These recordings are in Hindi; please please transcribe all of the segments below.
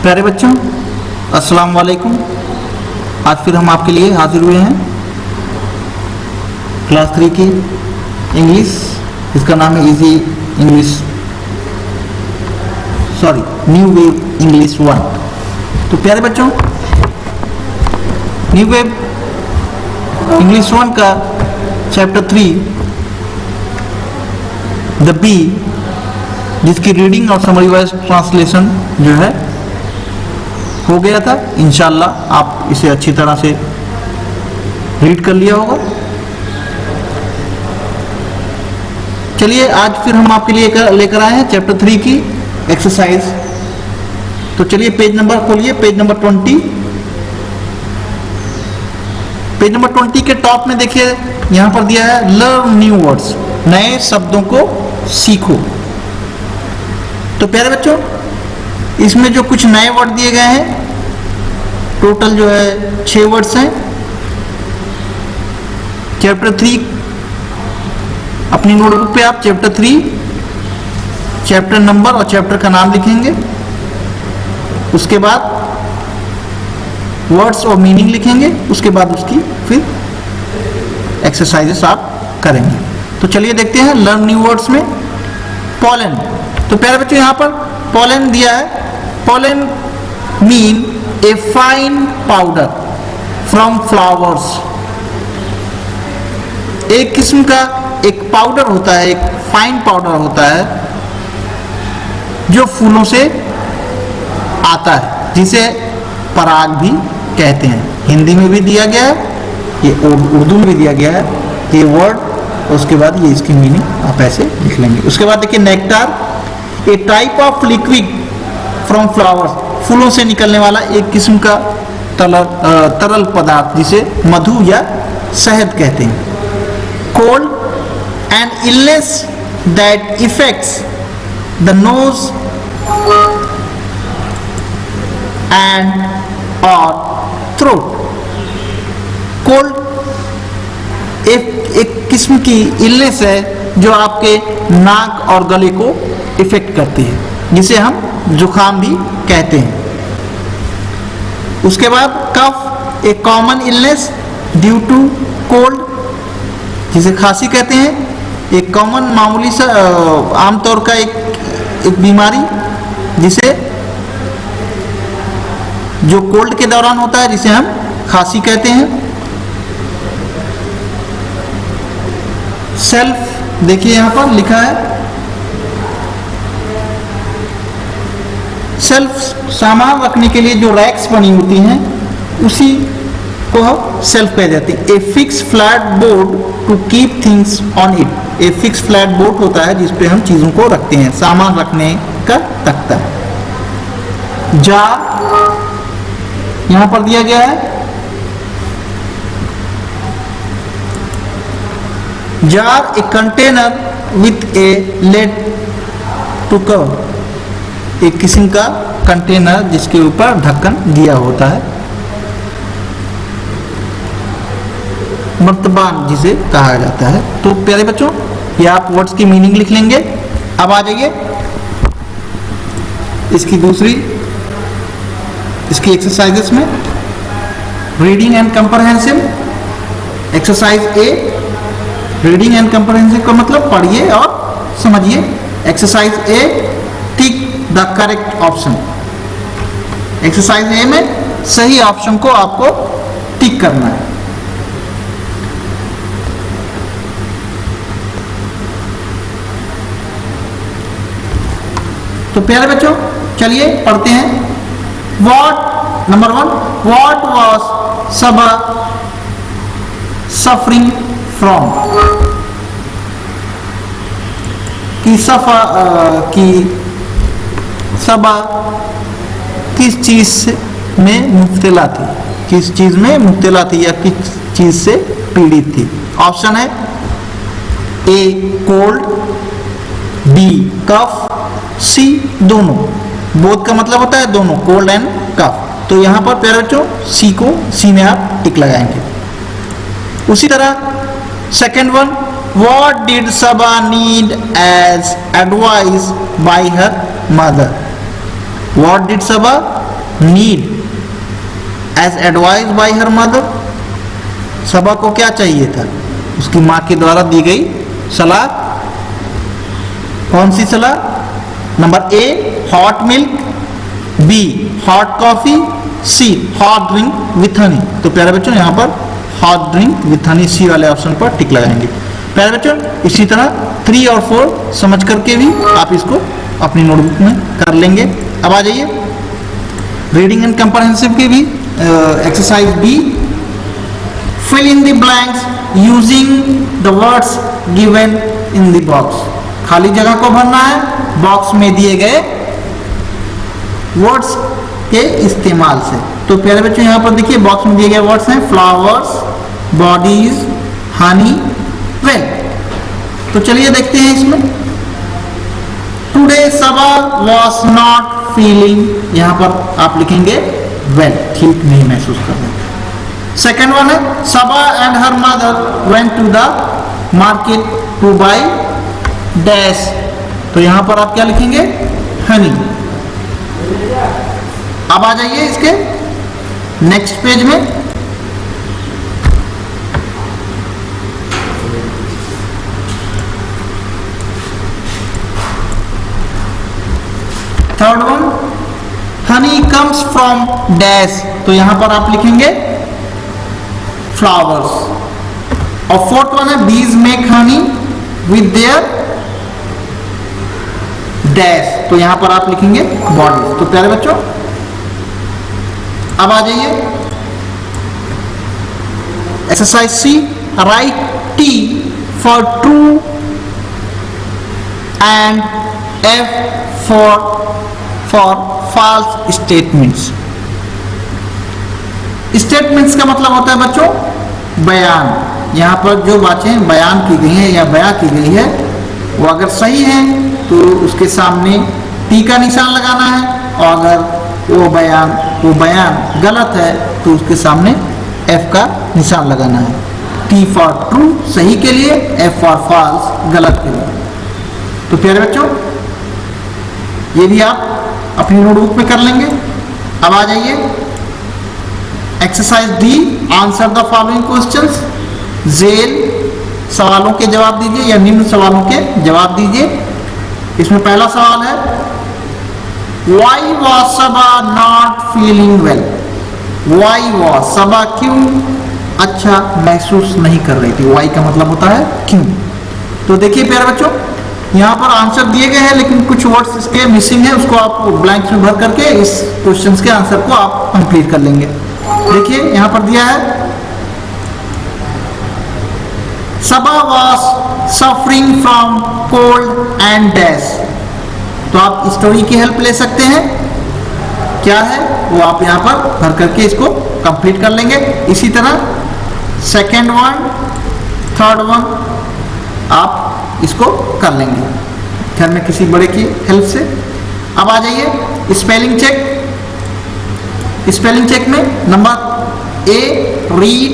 प्यारे बच्चों, अस्सलाम वालेकुम। आज फिर हम आपके लिए हाजिर हुए हैं क्लास 3 की इंग्लिश, इसका नाम है easy English, new wave English 1। तो प्यारे बच्चों, न्यू वेव इंग्लिश 1 का चैप्टर 3 द बी, जिसकी रीडिंग और समरी वाइज ट्रांसलेशन जो है हो गया था। इंशाल्लाह आप इसे अच्छी तरह से रीड कर लिया होगा। चलिए आज फिर हम आपके लिए लेकर आए हैं चैप्टर 3 की एक्सरसाइज। तो चलिए पेज नंबर खोलिए, पेज नंबर 20। पेज नंबर 20 के टॉप में देखिए यहां पर दिया है लर्न न्यू वर्ड्स, नए शब्दों को सीखो। तो प्यारे बच्चों, इसमें जो कुछ नए वर्ड दिए गए हैं, टोटल जो है 6 वर्ड्स हैं। चैप्टर 3 अपनी नोटबुक पे आप चैप्टर 3 चैप्टर नंबर और चैप्टर का नाम लिखेंगे। उसके बाद वर्ड्स और मीनिंग लिखेंगे। उसके बाद उसकी फिर एक्सरसाइजेस आप करेंगे। तो चलिए देखते हैं लर्न न्यू वर्ड्स में पोलन। तो प्यारे बच्चों, यहां पर पोलन दिया है। Pollen mean a fine powder from flowers. एक किस्म का एक पाउडर होता है, एक फाइन पाउडर होता है जो फूलों से आता है, जिसे पराग भी कहते हैं। हिंदी में भी दिया गया है, ये उर्दू में भी दिया गया है ये वर्ड। उसके बाद ये इसकी मीनिंग आप ऐसे लिख लेंगे। उसके बाद देखिए nectar, A type of liquid from flowers, फूलों से निकलने वाला एक किस्म का तरल पदार्थ जिसे मधु या शहद कहते हैं। Cold, an illness that effects the nose and और थ्रोट। कोल्ड एक किस्म की इलनेस है जो आपके नाक और गले को इफेक्ट करती है, जिसे हम जुकाम भी कहते हैं। उसके बाद cough, a common illness due to cold, जिसे खांसी कहते हैं। एक कॉमन मामूली सा आमतौर का एक बीमारी जिसे जो कोल्ड के दौरान होता है, जिसे हम खांसी कहते हैं। सेल्फ, देखिए यहां पर लिखा है सेल्फ, सामान रखने के लिए जो रैक्स बनी होती हैं उसी को सेल्फ कह जाते हैं। A fix flat board to keep things on it. A fix flat board होता है जिस पे हम चीजों को रखते हैं, सामान रखने का तख्ता। जार, यहां पर दिया गया है jar, a container with a lid to cover. एक किस्म का कंटेनर जिसके ऊपर ढक्कन दिया होता है। मर्तबान जिसे कहा जाता है। तो प्यारे बच्चों, ये आप वर्ड्स की मीनिंग लिख लेंगे। अब आ जाइए इसकी एक्सरसाइजेस में। Reading and comprehensive, exercise A. Reading and comprehensive का मतलब पढ़िए और समझिए। Exercise A, tick the correct option. Exercise ए में सही ऑप्शन को आपको टिक करना है। तो प्यारे बच्चों, चलिए पढ़ते हैं। What, number 1, what was Saba suffering from. Saba किस चीज में मुब्तला थी, किस चीज में मुब्तला थी या किस चीज से पीड़ित थी। ऑप्शन है ए कोल्ड, बी कफ, सी दोनों। बोथ का मतलब होता है दोनों, कोल्ड एंड कफ। तो यहां पर प्यारे बच्चों सी में आप टिक लगाएंगे। उसी तरह second one, what did Saba need as advice by her mother. What did Saba need as advise by her mother. Saba को क्या चाहिए था? उसकी माँ के द्वारा दी गई सलाह। कौन सी सलाह? Number A hot milk, B hot coffee, C hot drink with honey. तो प्यारे बच्चों यहाँ पर hot drink with honey C वाले ऑप्शन पर टिक लगाएंगे। प्यारे बच्चों इसी तरह 3 और 4 समझ करके भी आप इसको अपनी नोटबुक में कर लेंगे। अब आ जाइए रीडिंग एंड कंप्रहेंसिव की भी exercise B, fill in the blanks using the words given in the box. खाली जगह को भरना है बॉक्स में दिए गए वर्ड्स के इस्तेमाल से। तो प्यारे बच्चों यहाँ पर देखिए बॉक्स में दिए गए वर्ड्स हैं फ्लावर्स, बॉडीज, हनी, वेल। तो चलिए देखते हैं इसमें। Today Saba was not feeling, यहाँ पर आप लिखेंगे वेल, ठीक नहीं महसूस कर रहे। सेकेंड वन है Saba and her mother went to the market to buy dash. तो यहां पर आप क्या लिखेंगे? हनी। अब आ जाइए इसके नेक्स्ट पेज में। Third one Honey comes from dash. तो यहां पर आप लिखेंगे फ्लावर्स। और फोर्थ वन है बीज make Honey with their dash. तो यहां पर आप लिखेंगे बॉडीज। तो प्यारे बच्चों अब आ जाइए exercise C, write T for true and F for false statements. Statements का मतलब होता है बच्चों बयान। यहाँ पर जो बातें बयान की गई हैं या बयां की गई है वो अगर सही है तो उसके सामने टी का निशान लगाना है, और अगर वो बयान गलत है तो उसके सामने एफ का निशान लगाना है। टी फॉर ट्रू सही के लिए, एफ फॉर फॉल्स गलत के लिए। तो प्यारे बच्चों ये भी आप अपनी नोटबुक में कर लेंगे। अब आ जाइए exercise D, answer the following questions. जेल सवालों के जवाब दीजिए या निम्न सवालों के जवाब दीजिए। इसमें पहला सवाल है why was Saba not feeling well. Why was Saba क्यों अच्छा महसूस नहीं कर रही थी। वाई का मतलब होता है क्यों। तो देखिए प्यारे बच्चों यहाँ पर आंसर दिए गए हैं लेकिन कुछ वर्ड्स इसके मिसिंग है, उसको आप ब्लैंक्स में भर करके इस क्वेश्चंस के आंसर को आप कंप्लीट कर लेंगे। देखिए यहाँ पर दिया है Saba was suffering from cold and dash. तो आप स्टोरी की हेल्प ले सकते हैं, क्या है वो आप यहाँ पर भर करके इसको कंप्लीट कर लेंगे। इसी तरह सेकेंड वन, थर्ड वन आप इसको कर लेंगे घर में किसी बड़े की हेल्प से। अब आ जाइए स्पेलिंग चेक। स्पेलिंग चेक में number A, read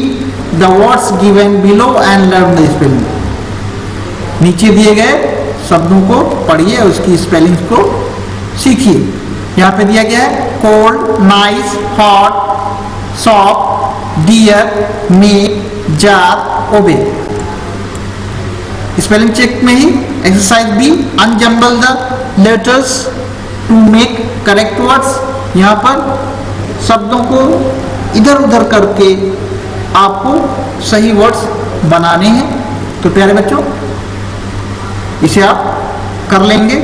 the words given below and learn the spelling. नीचे दिए गए शब्दों को पढ़िए और उसकी स्पेलिंग को सीखिए। यहाँ पे दिया गया है cold, nice, hot, soft, dear, make, jar, obey. Spelling check में ही exercise B, unjumble the letters to make correct words. यहाँ पर शब्दों को इधर उधर करके आपको सही वर्ड्स बनाने हैं। तो प्यारे बच्चों इसे आप कर लेंगे।